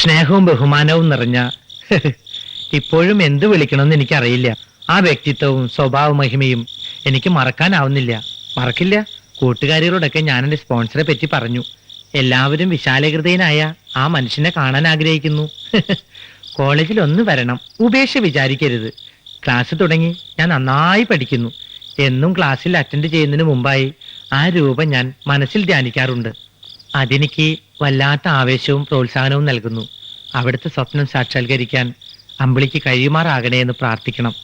സ്നേഹവും ബഹുമാനവും നിറഞ്ഞ ഇപ്പോഴും എന്ത് വിളിക്കണമെന്ന് എനിക്കറിയില്ല. ആ വ്യക്തിത്വവും സ്വഭാവ മഹിമയും എനിക്ക് മറക്കാനാവുന്നില്ല. മറക്കില്ല. കൂട്ടുകാരികളോടൊക്കെ ഞാൻ എന്റെ സ്പോൺസറെ പറ്റി പറഞ്ഞു. എല്ലാവരും വിശാലഹൃദയനായ ആ മനുഷ്യനെ കാണാൻ ആഗ്രഹിക്കുന്നു. കോളേജിൽ ഒന്ന് വരണം, ഉപേക്ഷ വിചാരിക്കരുത്. ക്ലാസ് തുടങ്ങി ഞാൻ നന്നായി പഠിക്കുന്നു. എന്നും ക്ലാസ്സിൽ അറ്റൻഡ് ചെയ്യുന്നതിന് മുമ്പായി ആ രൂപം ഞാൻ മനസ്സിൽ ധ്യാനിക്കാറുണ്ട്. അതെനിക്ക് വല്ലാത്ത ആവേശവും പ്രോത്സാഹനവും നൽകുന്നു. അവിടുത്തെ സ്വപ്നം സാക്ഷാത്കരിക്കാൻ അമ്പിളിക്ക് കഴിയുമാറാകണേ എന്ന് പ്രാർത്ഥിക്കണം.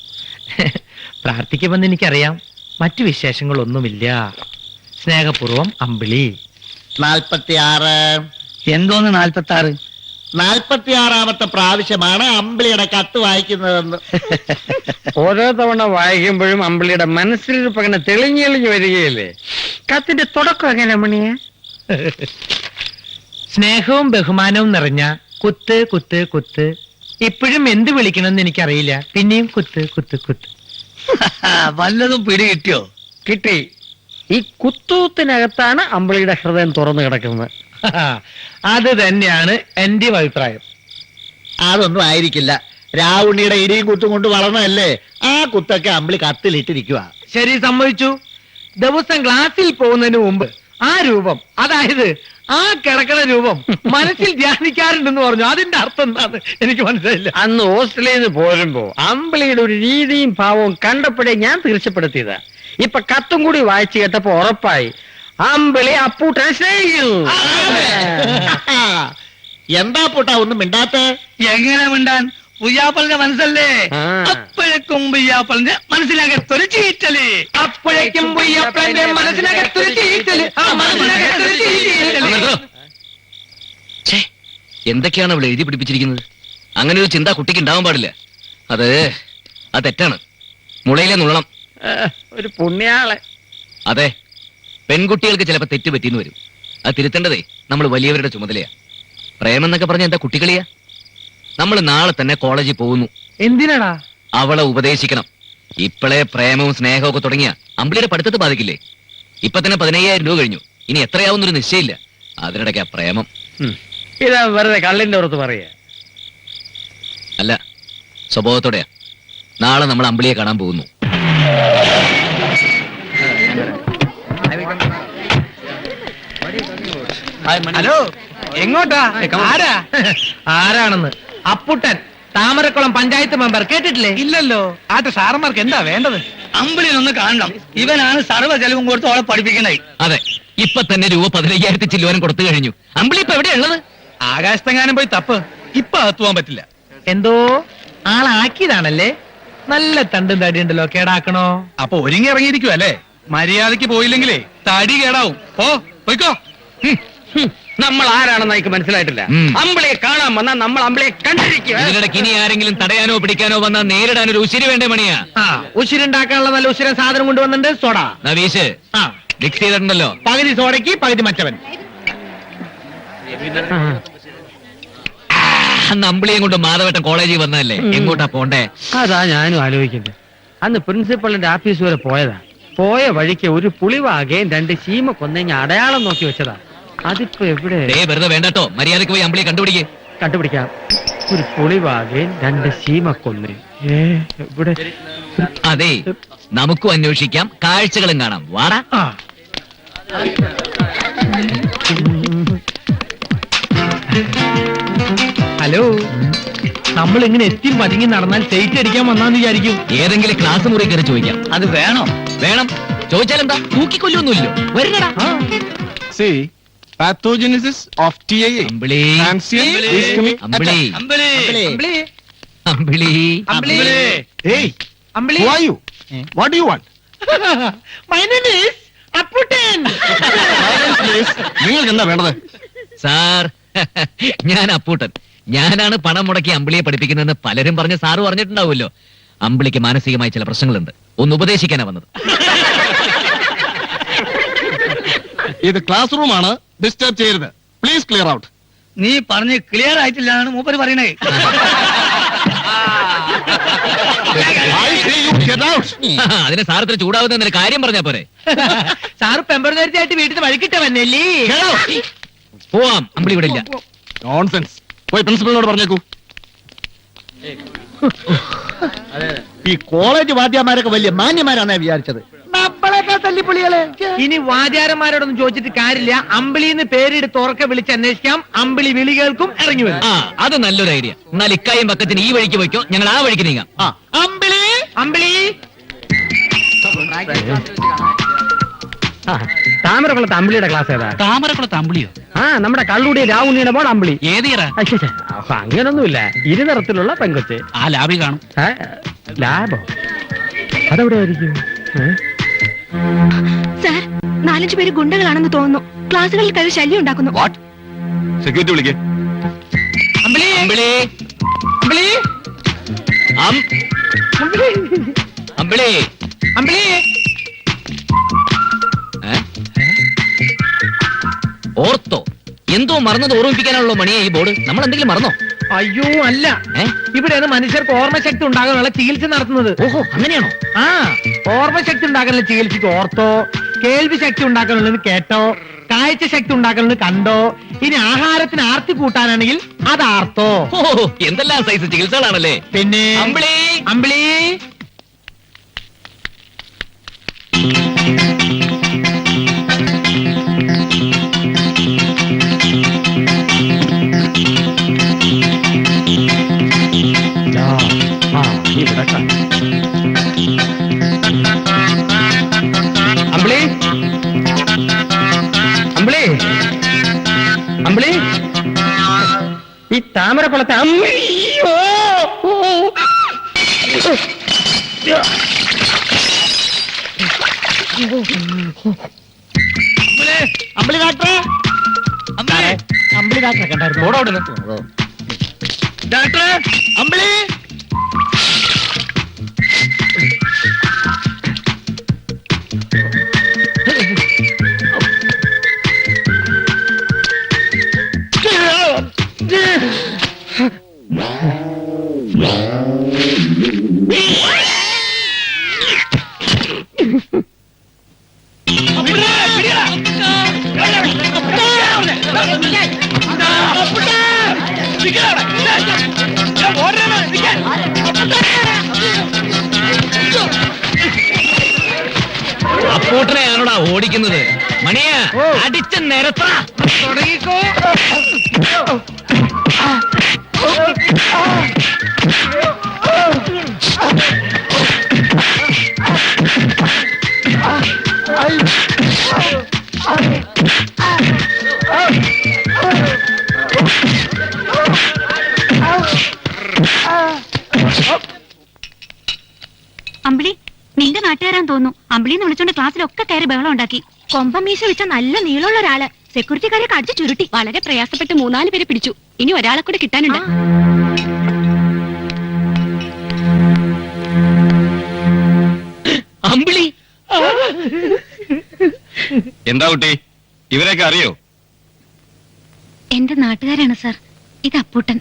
പ്രാർത്ഥിക്കുമെന്ന് എനിക്കറിയാം. മറ്റു വിശേഷങ്ങളൊന്നുമില്ല. സ്നേഹപൂർവം അമ്പിളി. 46. എന്തോന്ന് 46? 46ാമത്തെ പ്രാവശ്യമാണ് അമ്പിളിയുടെ കത്ത് വായിക്കുന്നതെന്ന്. ഓരോ തവണ വായിക്കുമ്പോഴും അമ്പിളിയുടെ മനസ്സിലിരിപ്പ് അങ്ങനെ തെളിഞ്ഞെളിഞ്ഞു വരികയല്ലേ. കത്തിന്റെ തുടക്കം എങ്ങനെ മണിയെ? സ്നേഹവും ബഹുമാനവും നിറഞ്ഞ കുത്ത് കുത്ത് കുത്ത്. ഇപ്പോഴും എന്ത് വിളിക്കണമെന്ന് എനിക്കറിയില്ല. പിന്നെയും കുത്ത് കുത്ത് കുത്ത്. വല്ലതും പിടി കിട്ടിയോ? കിട്ടി. ഈ കുത്തൂത്തിനകത്താണ് അമ്പിളിയുടെ ഹൃദയം തുറന്നു കിടക്കുന്നത്. അത് തന്നെയാണ് എന്റെ അഭിപ്രായം. അതൊന്നും ആയിരിക്കില്ല. രാവുണ്ണിയുടെ ഇടിയും കുത്തും കൊണ്ട് വളർന്നതല്ലേ. ആ കുത്തൊക്കെ അമ്പിളി കത്തിലിട്ടിരിക്കുക. ശരി, സമ്മതിച്ചു. ദിവസം ക്ലാസ്സിൽ പോകുന്നതിന് മുമ്പ് ആ രൂപം, അതായത് ആ കിടക്കണ രൂപം മനസ്സിൽ ധ്യാനിക്കാറുണ്ടെന്ന് പറഞ്ഞു. അതിന്റെ അർത്ഥം എന്താന്ന് എനിക്ക് മനസ്സിലായില്ല. അന്ന് ഹോസ്റ്റലിൽ നിന്ന് പോരുമ്പോ അമ്പിളിയുടെ ഒരു രീതിയും ഭാവവും കണ്ടപ്പോഴേ ഞാൻ തീർച്ചപ്പെടുത്തിയതാ. ഇപ്പൊ കത്തും കൂടി വായിച്ചു കേട്ടപ്പോ ഉറപ്പായി അമ്പിളി അപ്പൂട്ടനെ സ്നേഹിക്കുന്നു. എന്താ പൂട്ടാ ഒന്നും മിണ്ടാത്ത? എങ്ങനെ മിണ്ടാൻ? പുയ്യാപ്പളിന്റെ മനസ്സല്ലേ. അപ്പോഴേക്കും പുയ്യാപ്പളിന്റെ മനസ്സിനകത്തൊരു ചീറ്റല്. അപ്പോഴേക്കും പുയ്യാപ്പളിന്റെ മനസ്സിനകത്തൊരു ചീറ്റല്. എന്തൊക്കെയാണ് അവൾ എഴുതി പിടിപ്പിച്ചിരിക്കുന്നത്? അങ്ങനെ ഒരു ചിന്ത കുട്ടിക്ക് ഉണ്ടാവാൻ പാടില്ല. അത് തെറ്റാണ്. മുളയിലെ നുള്ളണം. ഒരു പുണ്യാളെ. അതെ, പെൺകുട്ടികൾക്ക് ചിലപ്പോ തെറ്റ് പറ്റിയെന്ന് വരും. അത് തിരുത്തേണ്ടതേ നമ്മൾ വലിയവരുടെ ചുമതലയാ. പ്രേമെന്നൊക്കെ പറഞ്ഞ എന്താ കുട്ടികളിയാ? നമ്മൾ നാളെ തന്നെ കോളേജിൽ പോകുന്നു. എന്തിനാടാ? അവളെ ഉപദേശിക്കണം. ഇപ്പോഴേ പ്രേമവും സ്നേഹവും ഒക്കെ തുടങ്ങിയ അമ്പിളിയുടെ പഠിത്തത്തെ ബാധിക്കില്ലേ? ഇപ്പൊ തന്നെ 15,000 രൂപ കഴിഞ്ഞു. ഇനി എത്രയാവുന്നൊരു നിശ്ചയില്ല. അതിനിടയ്ക്കാ പ്രേമം. ഇതാ വെറുതെ കള്ളിന്റെ പുറത്ത് പറയാ. അല്ല, സ്വഭാവത്തോടെയാ. നാളെ നമ്മൾ അമ്പിളിയെ കാണാൻ പോകുന്നു. ഹലോ, എങ്ങോട്ടാ? ആരാണെന്ന്? അപ്പുട്ടൻ, താമരക്കുളം പഞ്ചായത്ത് മെമ്പർ. കേട്ടിട്ടില്ലേ? ഇല്ലല്ലോ. ആട്ടെ, സാറന്മാർക്ക് എന്താ വേണ്ടത്? അമ്പിളിനൊന്ന് കാണണം. ഇവനാണ് സർവ്വ ചെലവും കൊടുത്ത് അവളെ പഠിപ്പിക്കണേ. അതെ, ഇപ്പൊ തന്നെ രൂപ 15,000 ചില്ലുവാനും കൊടുത്തു കഴിഞ്ഞു. അമ്പിളി ഇപ്പൊ എവിടെയുള്ളത്? ആകാശത്തെങ്ങാനും പോയി തപ്പ്. ഇപ്പൊ അകത്തുപോകാൻ പറ്റില്ല. എന്തോ ആളാക്കിയതാണല്ലേ. നല്ല തണ്ടും തടിയുണ്ടല്ലോ. കേടാക്കണോ? അപ്പൊ ഒരുങ്ങി ഇറങ്ങിയിരിക്കുവല്ലേ. മര്യാദക്ക് പോയില്ലെങ്കിലേ തടി കേടാവും. പോയിക്കോ. നമ്മൾ ആരാണെന്ന് എനിക്ക് മനസ്സിലായിട്ടില്ല. അമ്പിളിയെ കാണാൻ വന്നാൽ നമ്മൾ അമ്പിളിയെ കണ്ടിരിക്കുക. ഇതിനിടയ്ക്ക് ഇനി ആരെങ്കിലും തടയാനോ പിടിക്കാനോ വന്നാൽ നേരിടാൻ ഒരു ഉശിരി വേണ്ടേ മണിയാ? ഉശിരുണ്ടാക്കാനുള്ള നല്ല ഉശിരൻ സാധനം കൊണ്ടുവന്നിട്ടുണ്ട്. സോഡ നവീഷ് മിക്സ് ചെയ്തിട്ടുണ്ടല്ലോ. പകുതി സോഡയ്ക്ക് പകുതി മറ്റവൻ. അന്ന് അമ്പിളിയും കൊണ്ട് മാധവട്ടം കോളേജിൽ വന്നതല്ലേ. എങ്ങോട്ടാ പോണ്ടേ? അതാ ഞാനും ആലോചിക്കുന്നത്. അന്ന് പ്രിൻസിപ്പളിന്റെ ആഫീസ് വരെ പോയതാ. പോയ വഴിക്ക് ഒരു പുളിവാകയും 2 ചീമ കൊന്നേഞ്ഞ അടയാളം നോക്കി വെച്ചതാ. അതിപ്പോ എവിടെ? വെറുതെ വേണ്ടട്ടോ. മര്യാദക്ക് പോയി അമ്പിളിയെ കണ്ടുപിടിക്കാം. ഒരു പുളിവാകയും 2 ചീമ കൊന്നേ. എവിടെ? അതെ, നമുക്കും അന്വേഷിക്കാം, കാഴ്ചകളും കാണാം. വാടാ. ഹലോ, നമ്മൾ ഇങ്ങനെ എത്തി പതുങ്ങി നടന്നാൽ സൈറ്റ് അടിക്കാൻ വന്നാന്ന് വിചാരിക്കും. ഏതെങ്കിലും ക്ലാസ് മുറി കയറി ചോദിക്കാം. അത് വേണം. ചോദിച്ചാലെന്താ? തൂക്കിക്കൊല്ലൊന്നുമില്ലോ. വരണടാ. See, pathogenesis of TIA. Ambili. Transient ischemic Ambili. attack. Ambili. Hey, who are you? What do you want? My name is Apputtan. നിങ്ങൾക്ക് എന്താ വേണ്ടത്? സാർ, ഞാൻ അപ്പൂട്ടൻ. ഞാനാണ് പണം മുടക്കി അമ്പിളിയെ പഠിപ്പിക്കുന്നതെന്ന് പലരും പറഞ്ഞ് സാറ് പറഞ്ഞിട്ടുണ്ടാവുമല്ലോ. അമ്പിളിക്ക് മാനസികമായി ചില പ്രശ്നങ്ങളുണ്ട്. ഒന്ന് ഉപദേശിക്കാനാ വന്നത്. ഇത് ക്ലാസ് റൂം ആണ്. ഡിസ്റ്റർബ് ചെയ്യരുത്. Please clear out. നീ പറഞ്ഞ് ക്ലിയർ ആയിട്ടില്ലാണ് മൂപ്പര് പറയണേ. I say you get out. അതിന് സാറത്തിന് ചൂടാവുന്ന കാര്യം പറഞ്ഞാ പോരെ? സാറ് പെമ്പറന്നേരത്തായിട്ട് വീട്ടിൽ വഴിക്കിട്ട വന്നല്ലേ. പോവാം. അമ്പിളി ഇവിടെ ഇല്ല. Nonsense. പോയി പ്രിൻസിപ്പലിനോട് പറഞ്ഞേക്കൂ. ഈ കോളേജ് വാദ്യമാരൊക്കെ വലിയ മാന്യമാരാണ് വിചാരിച്ചത്. നമ്മളൊക്കെ തല്ലിപ്പൊളികളെ. ഇനി വാദ്യാരന്മാരോടൊന്നും ചോദിച്ചിട്ട് കാര്യമില്ല. അമ്പിളിന്ന് പേരെടുത്ത് ഉറക്കെ വിളിച്ച് അന്വേഷിക്കാം. അമ്പിളി വിളി കേൾക്കും, ഇറങ്ങി വരും. ആ അത് നല്ലൊരു ഐഡിയ. എന്നാൽ ഇക്കായും പക്കത്തിന് ഈ വഴിക്ക് പോയിക്കോ, ഞങ്ങൾ ആ വഴിക്ക് നീങ്ങാം. ആ, അമ്പിളി അമ്പിളി താമരക്കുളത്ത് അമ്പിളിയുടെ ക്ലാസ് ഏതാ? താമരക്കുളത്ത് അമ്പിളിയോ? ആ നമ്മുടെ കള്ളുടി രാവുണ്ണിയുടെ മോൾ അമ്പിളി. ഏതിയറ? അപ്പൊ അങ്ങനൊന്നുമില്ല, ഇരുനിറത്തിലുള്ള പെങ്കൊച്ച്. ആ ലാബി കാണും. ലാബോ? അതെവിടെ ആയിരിക്കും? സാർ 4-5 പേര് ഗുണ്ടകളാണെന്ന് തോന്നുന്നു. ക്ലാസ്സുകളിൽ കയറി ശല്യം ഉണ്ടാക്കുന്നു. വാട്ട്? സെക്യൂരിറ്റി വിളിക്കേ. അമ്പിളി അമ്പിളി അമ്പിളി അമ്പിളി അമ്പിളി ഏ? ഓർത്തോ? എന്തോ മറന്നത് ഓർമ്മിപ്പിക്കാനുള്ള മണിയെ ഈ ബോർഡ്. നമ്മൾ എന്തെങ്കിലും മറന്നോ? അയ്യോ അല്ല, ഏ? ഇവിടെയാണ് മനുഷ്യർക്ക് ഓർമ്മശക്തി ഉണ്ടാകാനുള്ള ചികിത്സ നടത്തുന്നത്. ഓഹോ, അങ്ങനെയാണോ? ആ, ഓർമ്മശക്തി ഉണ്ടാക്കാനുള്ള ചികിത്സയ്ക്ക് ഓർത്തോ, കേൾവി ശക്തി ഉണ്ടാക്കാനുള്ളത് കേട്ടോ, കാഴ്ച ശക്തി ഉണ്ടാക്കാനുള്ളത് കണ്ടോ, ഇനി ആഹാരത്തിന് ആർത്തി കൂട്ടാനാണെങ്കിൽ അത് ആർത്തോ. ഓ, എന്തെല്ലാം സൈസ് ചികിത്സകളാണല്ലേ. പിന്നെ അമ്പിളി അമ്പിളി അമ്പിളി അമ്പിളി അമ്പിളി ഈ താമരക്കുളത്തെ അമ്പിളിയോ. അമ്പിളി ഡാക്ടറെ, അമ്പിളി ഡാക്ടറെ കണ്ടായിരുന്നു. ഡോക്ടർ അമ്പിളി അപ്പൂട്ടനെയാണോടാ ഓടിക്കുന്നത്? മണിയ അടിച്ച നിരത്ത തുടങ്ങിക്കോ. അമ്പിളി നിന്റെ നാട്ടുകാരാൻ തോന്നുന്നു. അമ്പിളിന്ന് വിളിച്ചോണ്ട് ക്ലാസ്സിലൊക്കെ കയറി ബഹളം ഉണ്ടാക്കി. കൊമ്പമീശ വെച്ച നല്ല നീളമുള്ള ഒരാള് സെക്യൂരിറ്റിക്കാരെ കടിച്ചു ചുരുട്ടി. വളരെ പ്രയാസപ്പെട്ട് 3-4 പേരെ പിടിച്ചു. ഇനി ഒരാളെ കൂടെ കിട്ടാനുണ്ട്. അമ്പിളി എന്താ കുട്ടി, ഇവരെയൊക്കെ അറിയോ? എന്റെ നാട്ടുകാരാണ് സാർ. ഇത് അപ്പൂട്ടൻ,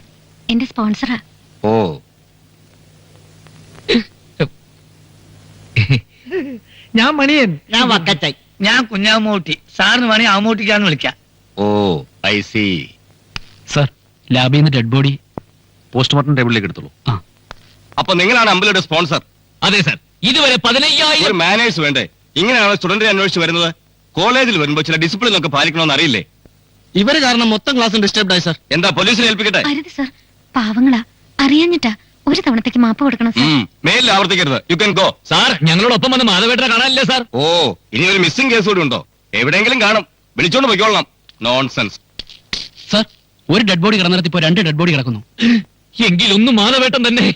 എന്റെ സ്പോൺസറാ. ഓ, ഞാൻ മണിയൻ. ഞാൻ വക്കറ്റായി. ഞാൻ കുഞ്ഞാമൂട്ടി. സാറിന് വേണേ ആമൂട്ടിക്കാന്ന് വിളിക്കാം. ഓ, ഐ സി. സർ, ലാബിൽ നിന്ന് ഡെഡ് ബോഡി പോസ്റ്റ്മോർട്ടം ടേബിളിലേക്ക് എടുത്തോളൂ. അപ്പൊ നിങ്ങളാണ് അമ്പലയുടെ സ്പോൺസർ? അതെ സർ. ഇതുവരെ 15,000 ഒരു മാനേഴ്സ് വേണ്ടേ? ഇങ്ങനെയാണ് സ്റ്റുഡന്റിനെ അന്വേഷിച്ച് വരുന്നത്. കോളേജിൽ വരുമ്പോ ചില ഡിസിപ്ലിൻ ഒക്കെ പാലിക്കണമെന്ന് അറിയില്ലേ? ഇവര് കാരണം മൊത്തം ക്ലാസ് ഡിസ്റ്റർബ്ഡ് ആയി സാർ. എന്താ പോലീസിനെ ഏൽപ്പിക്കട്ടെ? അരുത് സാർ, പാവങ്ങളാ, അറിയാഞ്ഞിട്ടാ. ഒരു തവണത്തേക്ക് മാപ്പ് കൊടുക്കണം സാർ. മേലിൽ ആവർത്തിക്കരുത്. You can go. സാർ, ഞങ്ങളോടൊപ്പം വന്ന് മാധവേട്ടനെ കാണാനില്ലേ സാർ? ഓ, ഇനി ഒരു മിസ്സിംഗ് കേസ് കൂടി ഉണ്ടോ? എവിടെയെങ്കിലും കാണും. വിളിച്ചോണ്ട് പോയിക്കോളാം. നോൺസെൻസ്. സർ, ഒരു ഡെഡ് ബോഡി കിടന്നിടത്ത് ഇപ്പോ 2 ഡെഡ് ബോഡി കിടക്കുന്നു. എങ്കിലൊന്നും മാധവേട്ടൻ തന്നെ.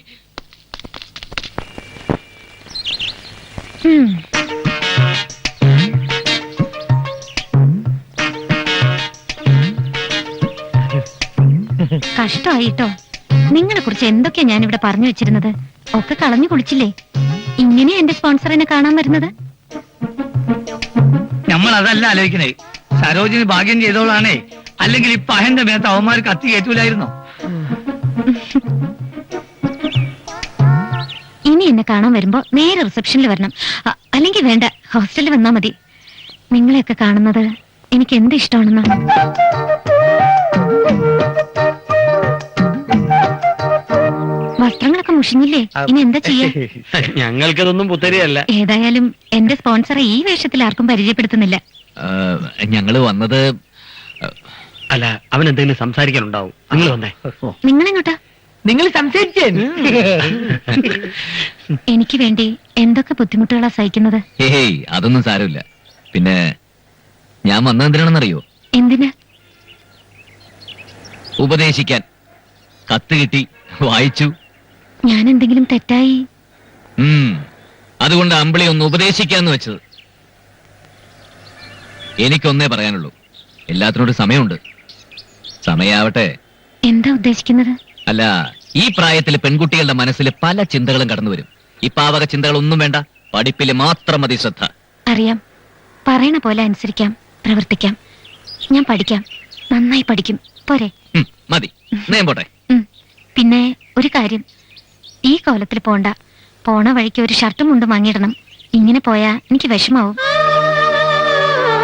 കഷ്ടമായിട്ടോ. നിങ്ങളെ കുറിച്ച് എന്തൊക്കെയാ ഞാൻ ഇവിടെ പറഞ്ഞു വെച്ചിരുന്നത്. ഒക്കെ കളഞ്ഞു കുളിച്ചില്ലേ. ഇങ്ങനെയാ എന്റെ സ്പോൺസറിനെ കാണാൻ വരുന്നത്. നമ്മൾ അതല്ല ആലോചിക്കണേ. സരോജിനി ഭാഗ്യം ചെയ്തോളാണേ. അല്ലെങ്കിൽ ഇപ്പൊ അഹന്റെ മേത്ത് അവന്മാർ കത്തി കയറ്റൂലായിരുന്നോ? ഇനി എന്നെ കാണാൻ വരുമ്പോ നേരെ റിസപ്ഷനിൽ വരണം. അല്ലെങ്കിൽ വേണ്ട, ഹോസ്റ്റലിൽ വന്നാ മതി. നിങ്ങളെയൊക്കെ കാണുന്നത് എനിക്ക് എന്ത് ഇഷ്ടമാണെന്നാണ്. മുഷിഞ്ഞില്ലേ? ഇനി എന്താ ചെയ്യാ? ഞങ്ങൾക്കതൊന്നും പുത്തരിയല്ല. ഏതായാലും എന്റെ സ്പോൺസറെ ഈ വേഷത്തിൽ ആർക്കും പരിചയപ്പെടുത്തുന്നില്ല. ഞങ്ങള് വന്നത് അല്ല, അവൻ എന്തെങ്കിലും സംസാരിക്കാനുണ്ടാവും. നിങ്ങൾ വന്നേ. നിങ്ങളെങ്ങോട്ടാ? നിങ്ങൾ സംസാരിച്ചേ? എനിക്ക് വേണ്ടി എന്തൊക്കെ ബുദ്ധിമുട്ടുകളാ സഹിക്കുന്നത്. ഹേയ് അതൊന്നും സാരമില്ല. പിന്നെ ഞാൻ വന്നത് എന്തിനാണെന്നറിയോ? എന്തിന്? ഉപദേശിക്കാൻ. കത്ത് കിട്ടി, വായിച്ചു. ഞാൻ എന്തെങ്കിലും തെറ്റായി? അതുകൊണ്ട് അമ്പിളി ഒന്ന് ഉപദേശിക്കാന്ന് വെച്ചത്. എനിക്കൊന്നേ പറയാനുള്ളൂ, എല്ലാത്തിനോടും സമയമുണ്ട്. സമയാവട്ടെ. എന്താ ഉദ്ദേശിക്കുന്നത്? അല്ല, ഈ പ്രായത്തിൽ പെൺകുട്ടികളുടെ മനസ്സിൽ പല ചിന്തകളും കടന്നു വരും. ഈ പാവക ചിന്തകളൊന്നും വേണ്ട, പഠിപ്പില് മാത്രം മതി ശ്രദ്ധ. അറിയാം. പറയണ പോലെ അനുസരിക്കാം, പ്രവർത്തിക്കാം. ഞാൻ പഠിക്കാം, നന്നായി പഠിക്കും. പോരെ? മതി, ഞാൻ പോട്ടെ. പിന്നെ ഒരു കാര്യം, ഈ കോലത്തിൽ പോണ്ട. പോണ വഴിക്ക് ഒരു ഷർട്ടും മുണ്ടും വാങ്ങിയിടണം. ഇങ്ങനെ പോയാ എനിക്ക് വിഷമാവും.